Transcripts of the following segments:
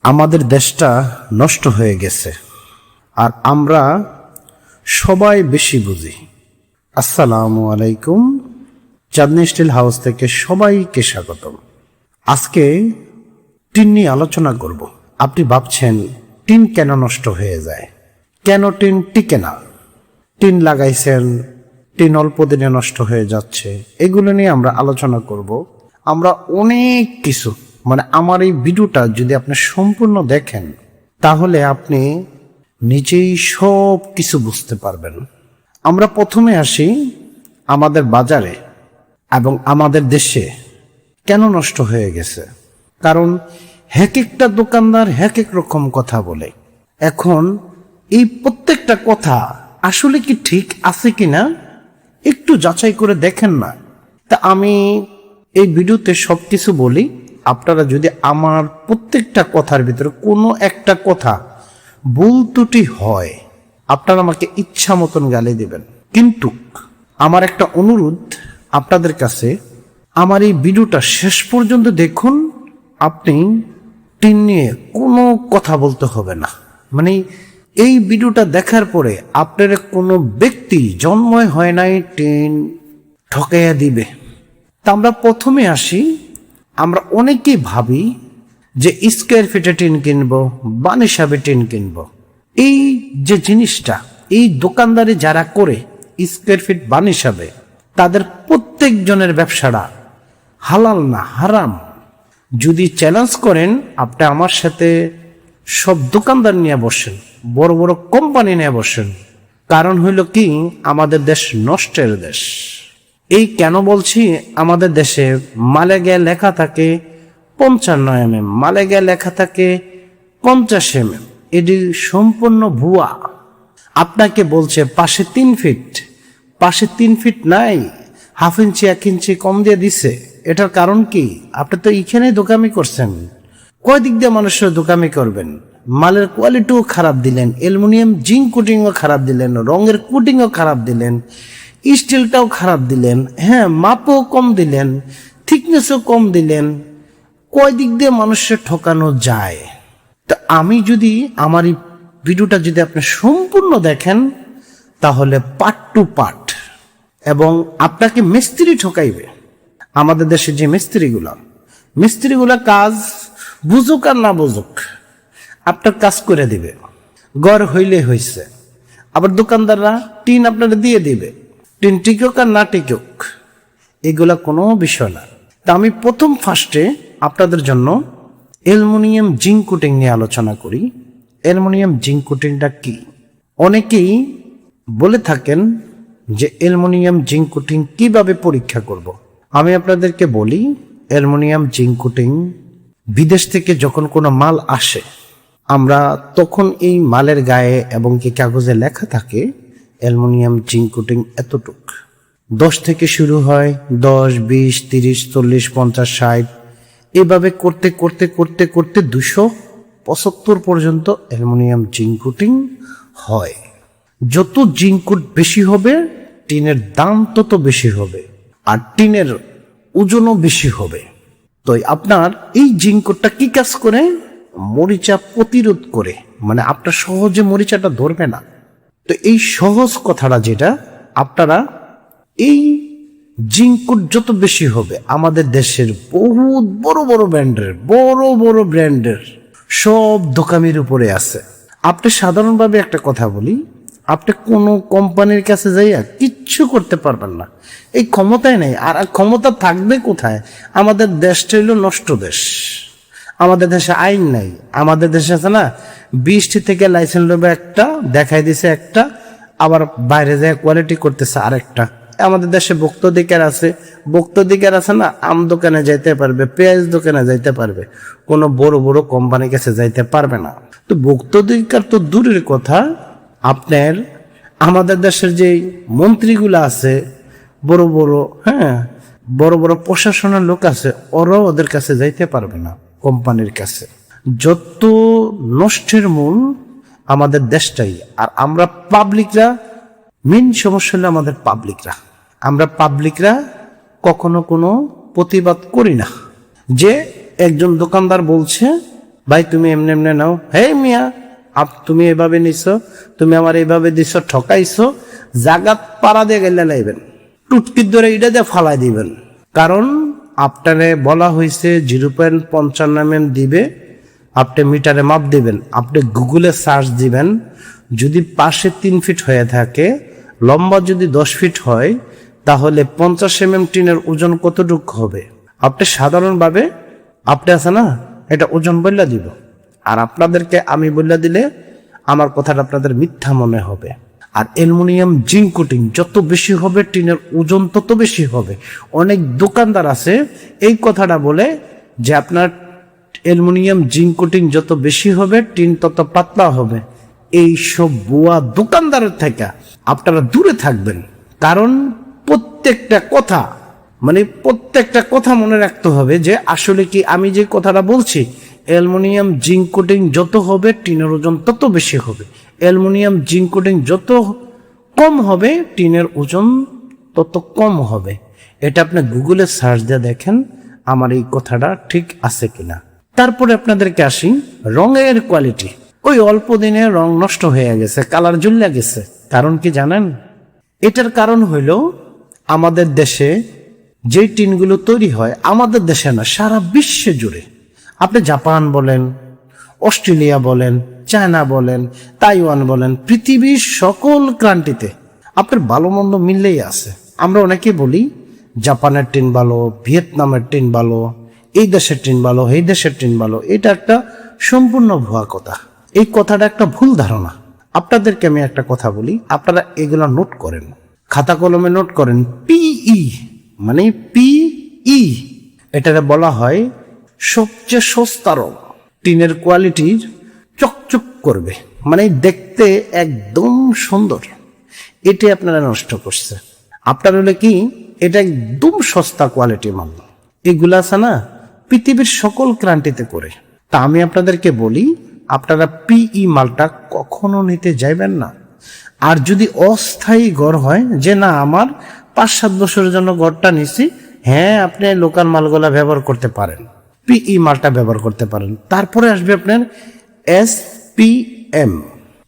আমাদের দেশটা নষ্ট হয়ে গেছে আর আমরা সবাই বেশি বুঝি। আসসালামু আলাইকুম, চাঁদনী স্টিল হাউস থেকে সবাইকে স্বাগতম। আজকে টিন নিয়ে আলোচনা করব। আপনি ভাবছেন টিন কেন নষ্ট হয়ে যায়, কেন টিন টিকে না, টিন লাগাইছেন টিন অল্প দিনে নষ্ট হয়ে যাচ্ছে, এগুলো নিয়ে আমরা আলোচনা করব। আমরা অনেক কিছু আমার এই ভিডিওটা যদি আপনি সম্পূর্ণ দেখেন তাহলে আপনি নিজেই সব কিছু বুঝতে পারবেন। আমরা প্রথমে আসি আমাদের বাজারে এবং আমাদের দেশে কেন নষ্ট হয়ে গেছে। কারণ এক একটা দোকানদার এক এক রকম কথা বলে। এখন এই প্রত্যেকটা কথা আসলে কি ঠিক আছে কিনা একটু যাচাই করে দেখেন না। তা আমি এই ভিডিওতে সব কিছু বলি, আপনারা যদি আমার প্রত্যেকটা কথার ভিতরে কোনো একটা কথা ভুল ত্রুটি হয় আপনারা আমাকে ইচ্ছা মতন গালি দিবেন। কিন্তু আমার একটা অনুরোধ আপনাদের কাছে, আমার এই ভিডিওটা শেষ পর্যন্ত দেখুন। আপনি টিন নিয়ে কোনো কথা বলতে হবে না। এই ভিডিওটা দেখার পরে আপনার কোনো ব্যক্তি জন্মই হয় নাই টিন ঠকাইয়া দিবে। তা আমরা প্রথমে আসি, আমরা অনেকেই ভাবি যে স্কোয়ার ফিটে টিন কিনবো, বানিসাবে টিন কিনবো। এই যে জিনিসটা এই দোকানদারি যারা করে স্কোয়ার ফিট বানিসাবে, তাদের প্রত্যেক জনের ব্যবসাটা হালাল না হারাম। যদি চ্যালেঞ্জ করেন আপনি আমার সাথে, সব দোকানদার নিয়ে বসেন, বড় বড় কোম্পানি নিয়ে বসেন। কারণ হইল কি, আমাদের দেশ নষ্টের দেশ। এই কেন বলছি, আমাদের দেশে মালেগায় লেখা থাকে 55 mm, মালেগায় লেখা থাকে 50 mm। এটি সম্পূর্ণ ভুয়া। আপনাকে বলছে পাশে 3 ফিট, পাশে 3 ফিট নাই, হাফ ইঞ্চি 1 ইঞ্চি কম দিয়ে দিছে। এটার কারণ কি? আপনি তো এখানে দোকামি করছেন। কয় দিক দিয়ে মানুষের দোকামি করবেন? মালের কোয়ালিটিও খারাপ দিলেন, অ্যালুমিনিয়াম জিঙ্ক কোটিংও খারাপ দিলেন, রঙের কোটিংও খারাপ দিলেন, স্টিলটাও খারাপ দিলেন, হ্যাঁ মাপও কম দিলেন, থিকনেসও কম দিলেন। কয় দিক দিয়ে মানুষের ঠকানো যায়? তো আমি যদি আমার এই ভিডিওটা যদি আপনি সম্পূর্ণ দেখেন তাহলে পার্ট টু পার্ট, এবং আপনাকে মিস্ত্রি ঠকাইবে। আমাদের দেশে যে মিস্ত্রিগুলা কাজ বুঝুক আর না বুঝুক আপনার কাজ করে দিবে, ঘর হইলে হয়েছে। আবার দোকানদাররা টিন আপনারা দিয়ে দিবে, টিন টিকুক আর না টিকুক, এগুলা কোনো বিষয় না। তা আমি ফার্স্টে আপনাদের জন্য অ্যালুমিনিয়াম জিঙ্ক কোটিং নিয়ে আলোচনা করি। অ্যালুমিনিয়াম জিঙ্ক কোটিংটা কি? অনেকেই বলে থাকেন যে অ্যালুমিনিয়াম জিঙ্ক কোটিং কিভাবে পরীক্ষা করব। আমি আপনাদেরকে বলি, অ্যালুমিনিয়াম জিঙ্ক কোটিং বিদেশ থেকে যখন কোনো মাল আসে, আমরা তখন এই মালের গায়ে এবং কি কাগজে লেখা থাকে অ্যালুমিনিয়াম জিঙ্ক কোটিং এতটুক। 10 থেকে শুরু হয়, 10, 20, 30, 40, 50, 60, এভাবে করতে করতে করতে করতে 275 পর্যন্ত অ্যালুমিনিয়াম জিঙ্ক কোটিং হয়। যত জিঙ্ক কোট বেশি হবে টিনের দাম তত বেশি হবে, আর টিনের ওজনও বেশি হবে। তো আপনার এই জিঙ্ক কোটটা কি কাজ করে? মরিচা প্রতিরোধ করে, আপনার সহজে মরিচাটা ধরবে না। তো এই সহজ কথাটা যেটা, আপনারা এই জিঙ্ক কোট যত বেশি হবে, আমাদের দেশের বহুত বড় বড় ব্র্যান্ডের সব দোকানের উপরে আছে। আপনি সাধারণভাবে একটা কথা বলি, আপনি কোনো কোম্পানির কাছে যাইয়া কিচ্ছু করতে পারবেন না, এই ক্ষমতাই নেই। আর ক্ষমতা থাকবে কোথায়? আমাদের দেশটা হইল নষ্ট দেশ। আমাদের দেশে আইন নাই। আমাদের দেশে আছে না, 20টি থেকে লাইসেন্স নেবে একটা, দেখাই দিছে একটা, আবার বাইরে যায় কোয়ালিটি করতেছে আরেকটা। আমাদের দেশে ভোক্তাধিকার আছে না, আম দোকানে যাইতে পারবে, পেঁয়াজ দোকানে যাইতে পারবে, কোনো বড় বড় কোম্পানির কাছে যাইতে পারবে না। তো ভোক্তাধিকার তো দূরের কথা, আপনার আমাদের দেশের যে মন্ত্রীগুলো আছে, বড় বড় প্রশাসনের লোক আছে, ওরাও ওদের কাছে যাইতে পারবে না, কোম্পানির কাছে। যত নষ্টের মূল আমাদের দেশটাই। আর আমরা পাবলিকরা, মেন সমস্যা হলো আমাদের পাবলিকরা কখনো কোনো প্রতিবাদ করি না। যে একজন দোকানদার বলছে ভাই তুমি এমনি এমনি নাও, হে মিয়া তুমি এভাবে নিছো, তুমি আমার এইভাবে দিছো, ঠকাইছো, জাগাত পাড়া দিয়ে গেলে লাইবেন, টুটকির ধরে এটা দিয়ে ফালাই দিবেন। কারণ আপনারে বলা হয়েছে 0.55 দিবে, আপনি মিটারে মাপ দিবেন, আপনি গুগলে সার্চ দিবেন, যদি পাশে 3 ফিট হয়ে থাকে, লম্বা যদি 10 ফিট হয়, তাহলে 50 টিনের ওজন কতটুকু হবে। আপনি সাধারণভাবে আপনি আছে না, এটা ওজন বললা দিব, আর আপনাদেরকে আমি বললা দিলে আমার কথাটা আপনাদের মিথ্যা মনে হবে। আর অ্যালুমিনিয়াম জিঙ্ক কোটিং যত বেশি হবে, টিনের ওজন তত বেশি হবে। অনেক দোকানদার আছে এই কথাটা বলে যে আপনার অ্যালুমিনিয়াম জিঙ্ক কোটিং যত বেশি হবে, টিন তত পাতলা হবে। এই সব বুয়া দোকানদারের থেকে আপনারা দূরে থাকবেন। কারণ প্রত্যেকটা কথা মনে রাখতে হবে যে আসলে কি আমি যে কথাটা বলছি, অ্যালুমিনিয়াম জিঙ্ক কোটিং যত হবে, টিনের ওজন তত বেশি হবে। অ্যালুমিনিয়াম জিঙ্ক কোটিং যত কম হবে, টিনের ওজন তত কম হবে। এটা আপনি গুগলে সার্চ দিয়ে দেখেন আমার এই কথাটা ঠিক আছে কিনা। তারপরে আপনাদেরকে আসি রঙের কোয়ালিটি। ওই অল্প দিনে রং নষ্ট হয়ে গেছে, কালার জ্বলে গেছে। কারণ কি জানেন? এটার কারণ হইল আমাদের দেশে যে টিনগুলো তৈরি হয়, আমাদের দেশে না, সারা বিশ্বে জুড়ে, আপনি জাপান বলেন, অস্ট্রেলিয়া বলেন, চায়না বলেন, তাইওয়ান বলেন, পৃথিবীর সকল ক্রান্তিতে আপনার ভালো মন্দ মিললেই আছে। আমরা অনেকে বলি জাপানের টিন ভালো, ভিয়েতনামের টিন ভালো, এই দেশের টিন ভালো, এই দেশের টিন ভালো। এটা একটা সম্পূর্ণ ভুয়া কথা। এই কথাটা একটা ভুল ধারণা। আপনাদেরকে আমি একটা কথা বলি, আপনারা এগুলো নোট করেন, খাতা কলমে নোট করেন। পিই মানে পিই, এটাকে বলা হয় সবচেয়ে সস্তা রং। টিনের কোয়ালিটির চকচক করবে, মানে দেখতে একদম সুন্দর। এটি আপনারা নষ্ট করছে। আপনার হলে কি, এটা একদম সস্তা কোয়ালিটি মাল। এগুলা আছে না, পৃথিবীর সকল ক্রান্তিতে করে। তা আমি আপনাদেরকে বলি, আপনারা পিই মালটা কখনো নিতে যাইবেন না। আর যদি অস্থায়ী ঘর হয়, যে না আমার 5-7 বছরের জন্য ঘরটা নিছি, হ্যাঁ আপনি লোকাল মালগুলা ব্যবহার করতে পারেন, পিই মালটা ব্যবহার করতে পারেন। তারপরে আসবে আপনার SPM,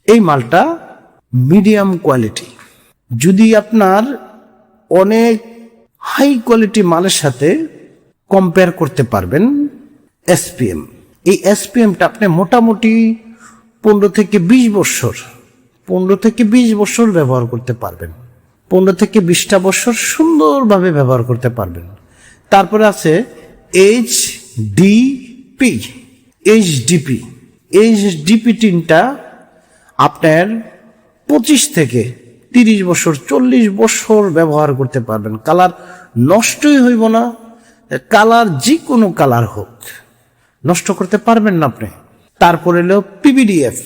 এই মালটা মিডিয়াম কোয়ালিটি। যদি আপনার অনেক হাই কোয়ালিটি মালের সাথে কম্পেয়ার করতে পারবেন SPM। এই SPMটা আপনি মোটামুটি 15 থেকে 20 বছর ব্যবহার করতে পারবেন। 15 থেকে 20টা বছর সুন্দরভাবে ব্যবহার করতে পারবেন। তারপরে আছে HDP টিনটা আপনার 25 থেকে 30 বছর, 40 বছর ব্যবহার করতে পারবেন। কালার নষ্টই হইব না, কালার যে কোনো কালার হোক নষ্ট করতে পারবেন না আপনি। তারপরে হলো PVDF,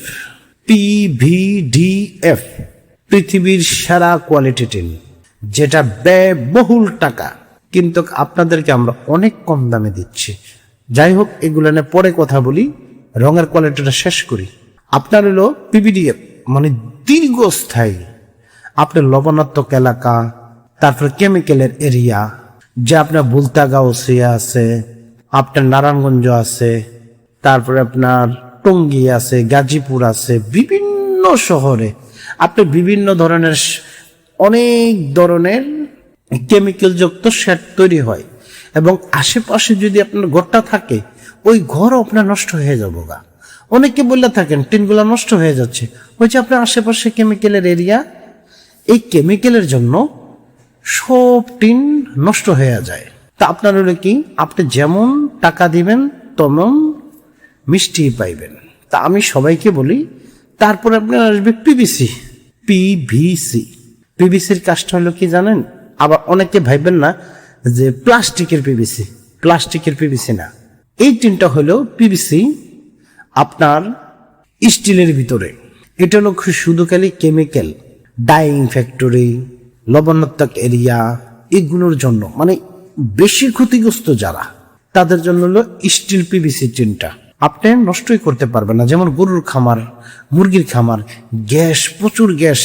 পৃথিবীর সেরা কোয়ালিটি টিন, যেটা ব্যয়বহুল টাকা, কিন্তু আপনাদেরকে আমরা অনেক কম দামে দিচ্ছি। যাই হোক, এগুলো নিয়ে পরে কথা বলি, রঙের কোয়ালিটিটা শেষ করি। আপনার হলো PVDF মানে দীর্ঘস্থায়ী। আপনার লবণাত্মক এলাকা, তারপরে কেমিক্যালের এরিয়া, যে আপনার বুলতাগাউসিয়া আছে, আপনার নারায়ণগঞ্জ আছে, তারপরে আপনার টঙ্গী আছে, গাজীপুর আছে, বিভিন্ন শহরে আপনি বিভিন্ন ধরনের অনেক ধরনের কেমিক্যাল যুক্ত শেড তৈরি হয়। এবং আশেপাশে যদি আপনার ঘরটা থাকে, ওই ঘর আপনার নষ্ট হয়ে যাবো গা। অনেকে বললে থাকেন টিনগুলো নষ্ট হয়ে যাচ্ছে, ওই যে আপনার আশেপাশে কেমিক্যালের এরিয়া, এই কেমিক্যালের জন্য সব টিন নষ্ট হয়ে যায়। তা আপনার হলে কি, আপনি যেমন টাকা দিবেন তেমন মিষ্টি পাইবেন। তা আমি সবাইকে বলি, তারপরে আপনার আসবে পিভিসির কাজটা হলো কি জানেন? আবার অনেকে ভাইবেন না যে প্লাস্টিকের পিভিসি না, এই টিনটা হলো পিভিসি আপনার স্টিলের ভিতরে। এটা হলো শুধু খালি কেমিক্যাল, ডাইং ফ্যাক্টরি, লবণাত্মক এরিয়া, এগুলোর জন্য, মানে বেশি ক্ষতিগ্রস্ত যারা, তাদের জন্য হলো স্টিল পিভিসি টিনটা। আপনি নষ্টই করতে পারবেন না। যেমন গরুর খামার, মুরগির খামার, গ্যাস, প্রচুর গ্যাস,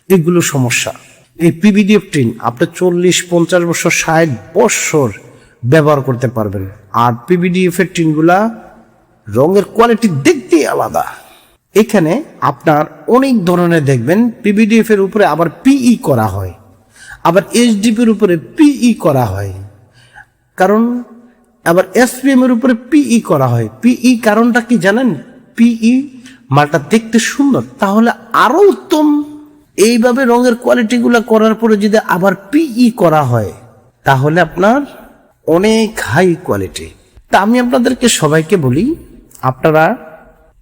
এগুলো সমস্যা। এই PVDF টিন আপনি 40-50 বছর, 60 বছর ব্যবহার করতে পারবেন। আর PVDF এর টিনগুলা রঙের কোয়ালিটি দেখতেই আলাদা। এখানে আপনার অনেক ধরনের দেখবেন পিভিডিএফ এর উপরে আবার পিই করা হয়, আবার এইচডিপির উপরে পিই করা হয়, কারণ আবার এসপিএম এর উপরে পিই করা হয়। পিই কারণটা কি জানেন? পিই মালটা দেখতে সুন্দর, তাহলে আরো উত্তম। এইভাবে রঙের কোয়ালিটিগুলো করার পরে যদি আবার পিই করা হয় তাহলে আপনার অনেক হাই কোয়ালিটি। তা আমি আপনাদেরকে সবাইকে বলি, আপনারা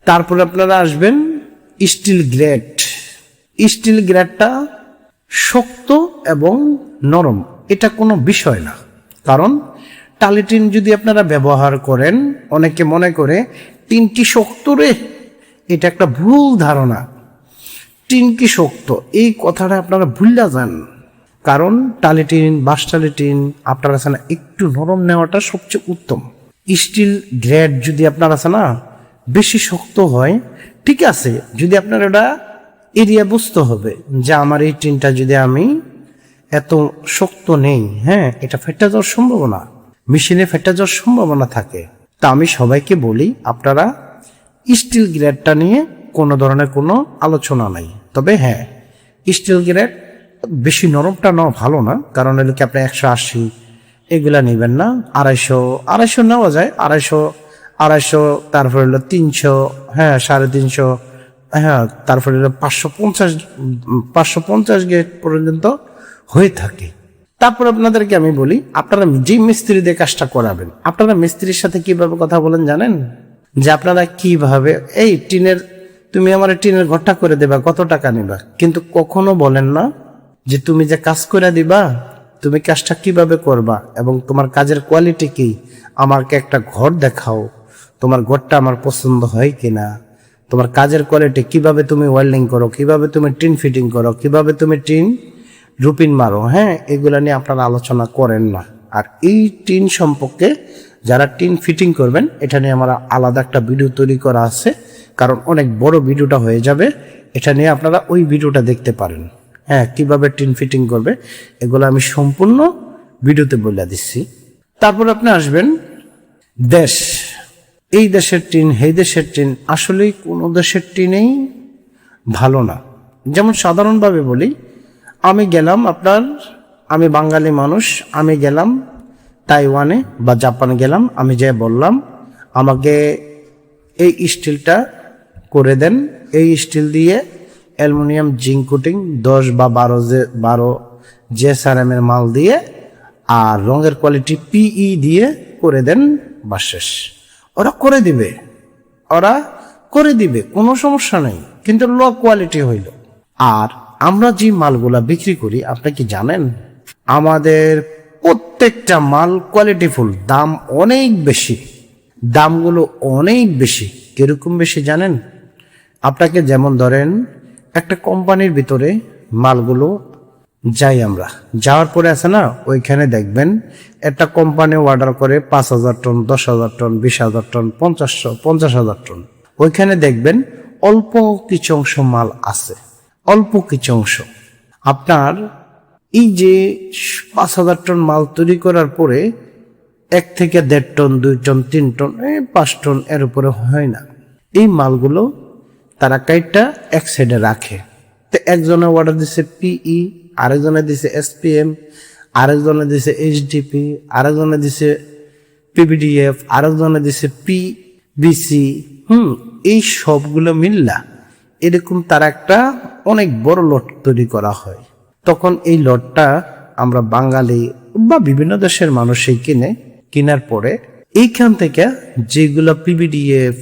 তারপরে আপনারা আসবেন স্টিল গ্রেড। স্টিল গ্রেডটা শক্ত এবং নরম, এটা কোনো বিষয় না। কারণ টালি টিন যদি আপনারা ব্যবহার করেন, অনেকে মনে করে টিনটি শক্ত রে, এটা একটা ভুল ধারণা। টিন কি শক্ত এই কথাটা আপনারা ভুলে যান। কারণ টালি টিন, বাঁশ টালি টিন আপনার আছে না, একটু নরম নেওয়াটা সবচেয়ে উত্তম। স্টিল গ্রেড যদি আপনার আছে না বেশি শক্ত হয়, ঠিক আছে, যদি আপনার এটা এরিয়া বুঝতে হবে যে আমার এই টিনটা যদি আমি এত শক্ত নেই, হ্যাঁ, এটা ফেটে যাওয়ার সম্ভাবনা, মেশিনে ফেটে যাওয়ার সম্ভাবনা থাকে। তা আমি সবাইকে বলি, আপনারা স্টিল গ্রেডটা নিয়ে কোনো ধরনের কোনো আলোচনা নাই। তবে হ্যাঁ, স্টিল গ্রেড বেশি নরমটা নেওয়া ভালো না, কারণ এগুলোকে আপনি 180 এগুলা নেবেন না। 250 নেওয়া যায়, 250, তারপরে হলো 300, হ্যাঁ 350, হ্যাঁ তারপরে হলো 550 গেট পর্যন্ত হয়ে থাকে। তারপর আপনাদেরকে আমি বলি, আপনারা যে মিস্ত্রি দিয়ে কাজটা করাবেন, আপনারা মিস্ত্রির সাথে কিভাবে কথা বলেন জানেন? যে আপনারা কিভাবে এই টিনের, তুমি আমার টিনের ঘরটা করে দেবা, কত টাকা নিবা, কিন্তু কখনো বলেন না যে তুমি যে কাজ করে দিবা, তুমি কাজটা কিভাবে করবা এবং তোমার কাজের কোয়ালিটি কি, আমাকে একটা ঘর দেখাও, তোমার ঘরটা আমার পছন্দ হয় কিনা, তোমার কাজের কোয়ালিটি, কিভাবে তুমি ওয়েল্ডিং করো, কিভাবে তুমি টিন ফিটিং করো, কিভাবে তুমি টিন রুপিন মারো, হ্যাঁ, এগুলা নিয়ে আপনারা আলোচনা করেন না। আর এই টিন সম্পর্কে যারা টিন ফিটিং করবেন, এটা নিয়ে আমার আলাদা একটা ভিডিও তৈরি করা আছে, কারণ অনেক বড় ভিডিওটা হয়ে যাবে, এটা নিয়ে আপনারা ওই ভিডিওটা দেখতে পারেন। হ্যাঁ, কিভাবে টিন ফিটিং করবে এগুলো আমি সম্পূর্ণ ভিডিওতে বলে দিচ্ছি। তারপর আপনি আসবেন দেশ। এই দেশের টিন, এই দেশের টিন, আসলেই কোনো দেশের টিনেই ভালো না। যেমন সাধারণভাবে বলি, আমি গেলাম আমি বাঙালি মানুষ, আমি গেলাম তাইওয়ানে বা জাপানে গেলাম, আমি যে বললাম আমাকে এই স্টিলটা করে দেন, এই স্টিল দিয়ে অ্যালুমিনিয়াম জিঙ্ক কোটিং 10 বা 12 JSRM এর মাল দিয়ে আর রঙের কোয়ালিটি পিই দিয়ে করে দেন, বা শেষ। ওরা করে দিবে, কোনো সমস্যা নেই, কিন্তু লো কোয়ালিটি হইল। আর আমরা যে মালগুলা বিক্রি করি, আপনি কি জানেন আমাদের প্রত্যেকটা মাল কোয়ালিটিফুল, দাম অনেক বেশি, দামগুলো অনেক বেশি। কিরকম বেশি জানেন? আপনাকে যেমন ধরেন একটা কোম্পানির ভিতরে মালগুলো যাই, আমরা যাওয়ার পরে আছে না, ওইখানে দেখবেন একটা কোম্পানি অর্ডার করে 5,000 টন, 10,000 টন, 20,000 টন, 50,000 টন। ওইখানে দেখবেন অল্প কিছু অংশ মাল আছে, অল্প কিছু অংশ। আপনার এই যে 5,000 টন মাল তৈরি করার পরে 1 থেকে 1.5 টন, 2 টন, 3 টন, 5 টন এর উপরে হয় না। এই মালগুলো তারা কাইটটা এক সাইডে রাখে। তো একজনে অর্ডার দিছে পিই, আরেকজনে দিছে এসপিএম, আরেকজনে দিছে এইচডিপি, আরেকজনে দিছে পিভিডিএফ, আরেকজনে দিছে পিবিসি। এই সবগুলো মিল্লা এরকম তার একটা অনেক বড় লট তৈরি করা হয়। তখন এই লটটা আমরা বাঙালি বা বিভিন্ন দেশের মানুষই কেনার পরে এইখান থেকে যেগুলো পিভিডিএফ,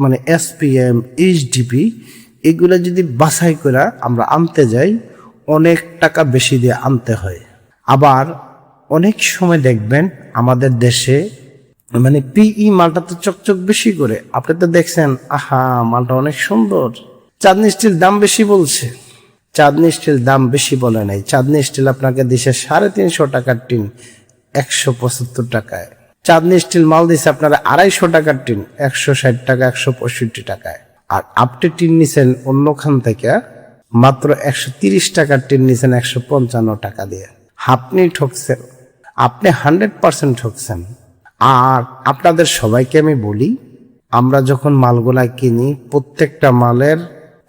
মানে এসপিএম, এইচডিপি, এগুলো যদি বাছাই করে আমরা আনতে যাই, অনেক টাকা বেশি দিয়ে আনতে হয়। আবার অনেক সময় দেখবেন আমাদের দেশে মানে পিই মালটা তো চকচক বেশি করে, আপনি তো দেখছেন, আহা মালটা অনেক সুন্দর। চাঁদনি স্টিল দাম বেশি বলছে, চাঁদনি স্টিল দাম বেশি বলে নাই। চাঁদনি স্টিল আপনাকে দিছে 350 টাকার টিন 175 টাকায়। চাঁদনি স্টিল মাল দিছে আপনারা 250 টাকার টিন 160 টাকা, 165 টাকায়। আর আপনি টিন নিছেন অন্যখান থেকে মাত্র 130 টাকার টিন নিছেন 155 টাকা দিয়ে। আপনি ঠকছেন, আপনি 100% ঠকছেন। আর আপনাদের সবাইকে আমি বলি, আমরা যখন মালগুলা কিনি প্রত্যেকটা মালের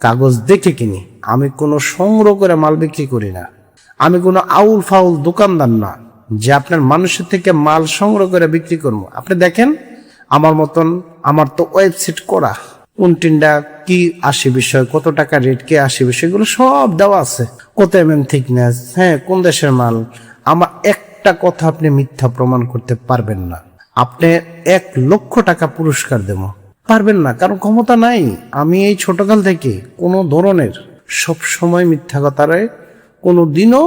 কাগজ দেখে কিনি। আমি কোনো সংগ্রহ করে মাল বিক্রি করি না। আমি কোনো আউল ফাউল দোকানদার না যে আপনার মানুষের থেকে মাল সংগ্রহ করে বিক্রি করবো। আপনি দেখেন আমার মতন, আমার তো ওয়েবসাইট করা, কোন টিনটা কি আসে বিষয়, কত টাকা রেট, কে আসে বিষয়, এগুলো সব দেওয়া আছে। কত থিকনেস, হ্যাঁ, কোন দেশের মাল। আমার একটা কথা আপনি মিথ্যা প্রমাণ করতে পারবেন না। আপনি 1,00,000 টাকা পুরস্কার দেব, পারবেন না, কারণ ক্ষমতা নাই। আমি এই ছোটকাল থেকে কোনো ধরনের সব সময় মিথ্যা কথারে কোনো দিনও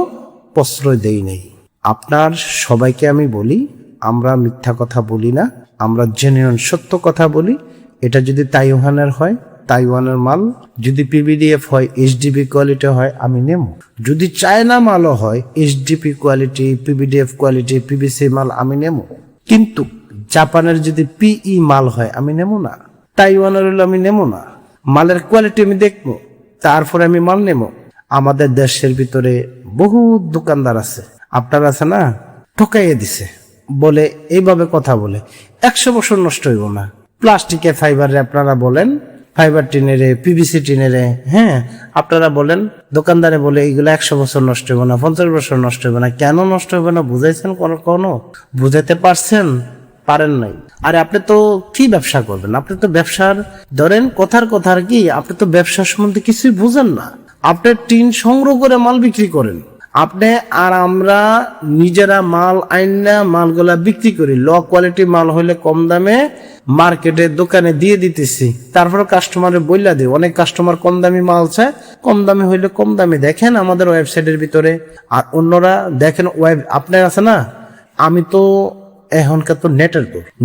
প্রশ্রয় দেই নাই। আপনার সবাইকে আমি বলি, আমরা মিথ্যা কথা বলি না, আমরা জেনুইন সত্য কথা বলি। এটা যদি তাইওয়ানের হয়, তাইওয়ানের মাল, যদি পিবিডিএফ হয়, এইচডিপি কোয়ালিটি হয়, আমি নেব। যদি চায়না মালও হয়, এইচডিপি কোয়ালিটি, পিবিডিএফ কোয়ালিটি, পিবিসি মাল, আমি নেব। কিন্তু জাপানের যদি পিই মাল হয়, আমি নেব না। তাইওয়ানের হলে আমি নেব না। মালের কোয়ালিটি আমি দেখবো, তারপরে আমি মাল নেব। আমাদের দেশের ভিতরে বহু দোকানদার আছে, আপনার আছে না, ঠকাইয়ে দিছে, বলে এইভাবে কথা বলে 100 বছর নষ্ট হইব না। প্লাস্টিকের ফাইবারে আপনারা বলেন, ফাইবার টিনেরে, পিভিসি টিনেরে, হ্যাঁ, আপনারা বলেন, দোকানদারে বলে এইগুলো 100 বছর নষ্ট হইব না, 50 বছর নষ্ট হইব না। কেন নষ্ট হইব না বুঝাইছেন? কোনো বুঝাইতে পারছেন? পারেন নাই। আরে আপনি তো কি ব্যবসা করবেন? আপনি তো ব্যবসার ধরেন কথার কি, আপনি তো ব্যবসার সম্বন্ধে কিছুই বুঝেন না। আপনি টিন সংগ্রহ করে মাল বিক্রি করেন। আপনি আর আমরা নিজেরা মাল আইনা মালগুলা বিক্রি করি। লো কোয়ালিটি মাল হইলে কম দামে মার্কেটে দোকানে দিয়ে দিতেছি, তারপরে কাস্টমারে বইলা দিই। অনেক কাস্টমার কম দামি মাল চায়, কম দামি হইলে কম দামি দেখেন আমাদের ওয়েবসাইটের ভিতরে। আর অন্যরা দেখেন আপনার আছে না, আমি তো এখনকার তো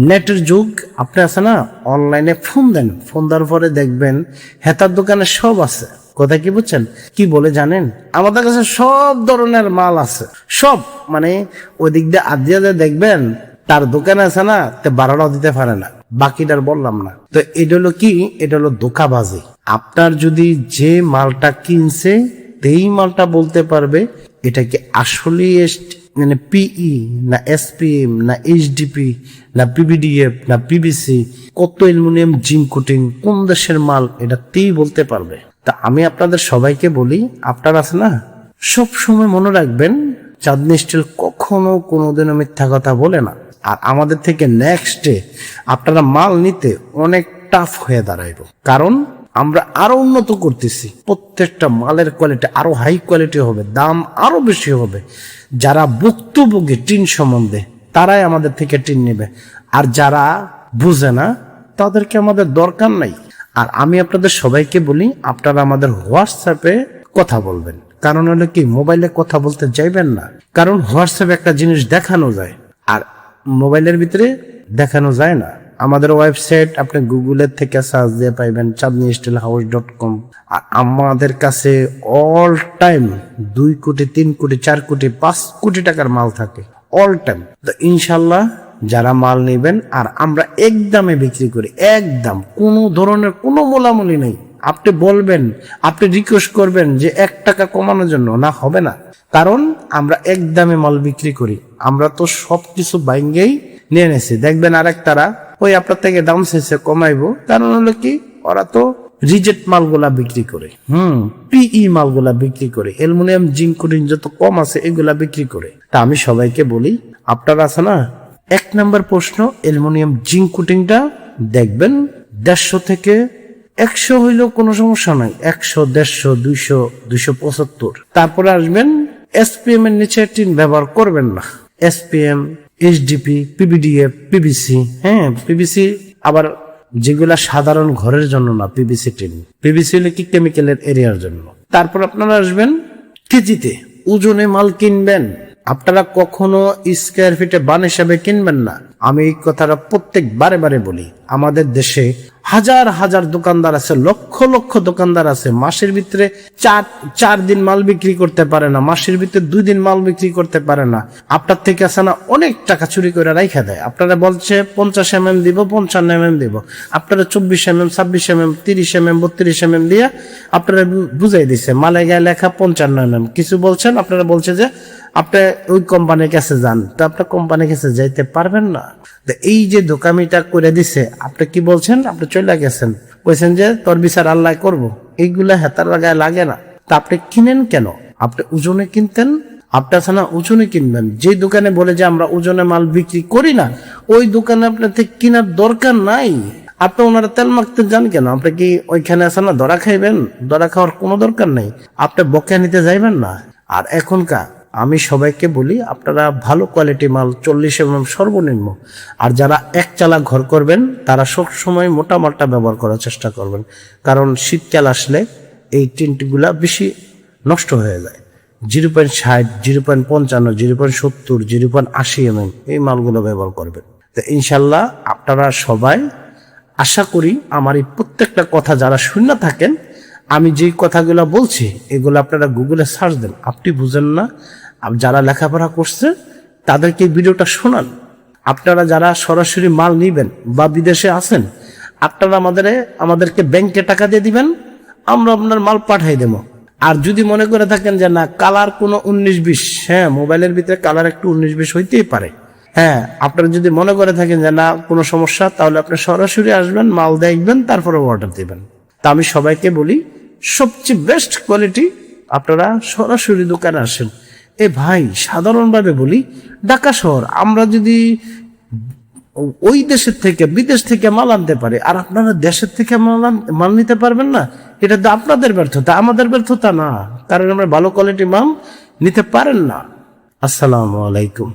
নেটের যুগ। আপনি আছে না, অনলাইনে ফোন দেন, ফোন দেওয়ার পরে দেখবেন হেতার দোকানে সব আছে। কথা কি বুঝছেন? কি বলে জানেন? আমাদের কাছে সব ধরনের মাল আছে, সব, মানে ওই দিক দিয়ে আদিয়া দেখবেন তার দোকানে আছে না, তে 12টাও দিতে পারে না, বাকিটার বললাম না। তো এটা হলো কি, এটা হলো ধোঁকাবাজি। আপনার যদি যে মালটা কিনছে তেই মালটা বলতে পারবে এটা কি আসলে মানে পিই না এসপিএম না এইচডিপি না পিবিডিএফ না পিবিসি, কত অ্যালুমিনিয়াম জিঙ্ক কোটিং, কোন দেশের মাল, এটা তেই বলতে পারবে। তা আমি আপনাদের সবাইকে বলি, আপনারা আছে না, সব সময় মনে রাখবেন চাঁদনী স্টিল কখনো কোনোদিনও মিথ্যা কথা বলে না। আর আমাদের থেকে নেক্সট ডে আপনারা মাল নিতে অনেক টাফ হয়ে দাঁড়াইব, কারণ আমরা আরো উন্নত করতেছি। প্রত্যেকটা মালের কোয়ালিটি আরো হাই কোয়ালিটি হবে, দাম আরো বেশি হবে। যারা ভুক্তভোগী টিন সম্বন্ধে তারাই আমাদের থেকে টিন নেবে, আর যারা বুঝে না তাদেরকে আমাদের দরকার নাই। আর আমি আপনাদের সবাইকে বলি, আপনারা আমাদের হোয়াটসঅ্যাপে কথা বলবেন। কারণ হলো কি, মোবাইলে কথা বলতে যাইবেন না, কারণ হোয়াটসঅ্যাপে একটা জিনিস দেখানো যায় আর মোবাইলের ভিতরে দেখানো যায় না। আমাদের ওয়েবসাইট আপনি গুগলের থেকে সার্চ দিয়ে পাইবেন, chandnisteelhouse.com। আর আমাদের কাছে অল টাইম 2 কোটি, 3 কোটি, 4 কোটি, 5 কোটি টাকার মাল থাকে অল টাইম। তো ইনশাল্লাহ যারা মাল নেবেন, আর আমরা একদমে বিক্রি করি, একদম, কোনো ধরনের কোনো মোলামুলি নেই। আপনি বলবেন, আপনি রিকোয়েস্ট করবেন যে 1 টাকা কমানোর জন্য, না, হবে না, কারণ আমরা একদমে মাল বিক্রি করি। আমরা তো সবকিছু বাইঙ্গেই নিয়ে নেছি। দেখবেন আরেক তারা ওই আপনার থেকে দাম শেষে কমাইবো, কারণ হলো কি, ওরা তো রিজেক্ট মালগুলা বিক্রি করে, পিই মালগুলা বিক্রি করে, অ্যালুমিনিয়াম জিঙ্ক কোটিং যত কম আছে এগুলা বিক্রি করে। তা আমি সবাইকে বলি, আপনারা আছে না, 1 নম্বর প্রশ্ন, অ্যালুমিনিয়াম জিঙ্ক কোটিংটা দেখবেন 150 থেকে 100 হইলেও কোনো সমস্যা নাই, 100, 150, 200, 275। তারপরে আসবেন এসপিএম এর নিচে টিন ব্যবহার করবেন না। এসপিএম, এইচডিপি, পিবিডিএফ, পিবিসি, হ্যাঁ, পিবিসি আবার যেগুলা সাধারণ ঘরের জন্য না, পিবিসি টিন। পিবিসি হলে কি কেমিক্যালের এরিয়ার জন্য। তারপর আপনারা আসবেন কেজিতে, ওজনে মাল কিনবেন। আপনারা কখনো স্কয়ার ফিটে বান হিসাবে কিনবেন না। আমি এই কথাটা প্রত্যেক বারে বলি। আমাদের দেশে হাজার হাজার দোকানদার আছে, লক্ষ লক্ষ দোকানদার আছে, মাসের ভিতরে 4 দিন মাল বিক্রি করতে পারে না, মাসের ভিতরে 2 দিন মাল বিক্রি করতে পারে না। আপনার থেকে আছে না, অনেক টাকা চুরি করে রাইখা দেয়। আপনারা বলছে 50 mm দিব, 55 mm দিব, আপনারা 24 mm, 26 mm, 30 mm, 32 mm দিয়ে আপনারা বুঝাই দিছে, মালে গায়ে লেখা 55 mm। কিছু বলছেন, আপনারা বলছে যে আপনি ওই কোম্পানির কাছে যান, তো আপনার কোম্পানির কাছে যাইতে পারবেন না। তো এই যে দোকামিটা করে দিছে, আপনি কি বলছেন? আপনি চলে গেছেন, বলছেন যে তোর বিচার আল্লাহ করব। এইগুলা হেতার লাগায় লাগে না। তা আপনি কিনেন কেন? আপনি ওজনে কিনতেন। আপনি আছে না ওজনে কিনবেন। যে দোকানে বলে যে আমরা ওজনে মাল বিক্রি করি না, ওই দোকানে আপনার থেকে কেনার দরকার নাই। আপনি ওনারা তেল মাখতে যান কেন? আপনি কি ওইখানে আছে না ধরা খাইবেন? ধরা খাওয়ার কোনো দরকার নেই। আপনি বকেয়া নিতে যাইবেন না। আর এখনকার আমি সবাইকে বলি, আপনারা ভালো কোয়ালিটি মাল 40 mm সর্বনিম্ন। আর যারা এক চালা ঘর করবেন তারা সব সময় মোটা মালটা ব্যবহার করার চেষ্টা করবেন, কারণ শীতকাল আসলে এই টিনগুলা বেশি নষ্ট হয়ে যায়। 0.60, 0.55, 0.70, 0.80 mm এই মালগুলো ব্যবহার করবেন। তো ইনশাল্লাহ আপনারা সবাই, আশা করি আমার এই প্রত্যেকটা কথা যারা শুনে থাকেন, আমি যেই কথাগুলো বলছি এগুলো আপনারা গুগলে সার্চ দেন। আপনি বুঝেন না, যারা লেখাপড়া করছে তাদেরকে এই ভিডিওটা শোনান। আপনারা যারা সরাসরি মাল নিবেন বা বিদেশে আছেন, আপনারা আমাদেরকে ব্যাংকে টাকা দিয়ে দিবেন, আমরা আপনার মাল পাঠাই দেবো। আর যদি মনে করে থাকেন যে না কালার কোনো 19-20, হ্যাঁ মোবাইলের ভিতরে কালার একটু 19-20 হইতেই পারে, হ্যাঁ আপনারা যদি মনে করে থাকেন যে না কোনো সমস্যা, তাহলে আপনি সরাসরি আসবেন, মাল দেখবেন, তারপরে অর্ডার দিবেন। তা আমি সবাইকে বলি, সবচেয়ে বেস্ট কোয়ালিটি আপনারা সরাসরি দোকানে আসেন। এ ভাই সাধারণভাবে বলি, ঢাকা শহর আমরা যদি ওই দেশের থেকে বিদেশ থেকে মাল আনতে পারি, আর আপনারা দেশের থেকে মাল নিতে পারবেন না, এটা তো আপনাদের ব্যর্থতা, আমাদের ব্যর্থতা না, কারণ আমরা ভালো কোয়ালিটি মাল নিতে পারেন না। আসসালামু আলাইকুম।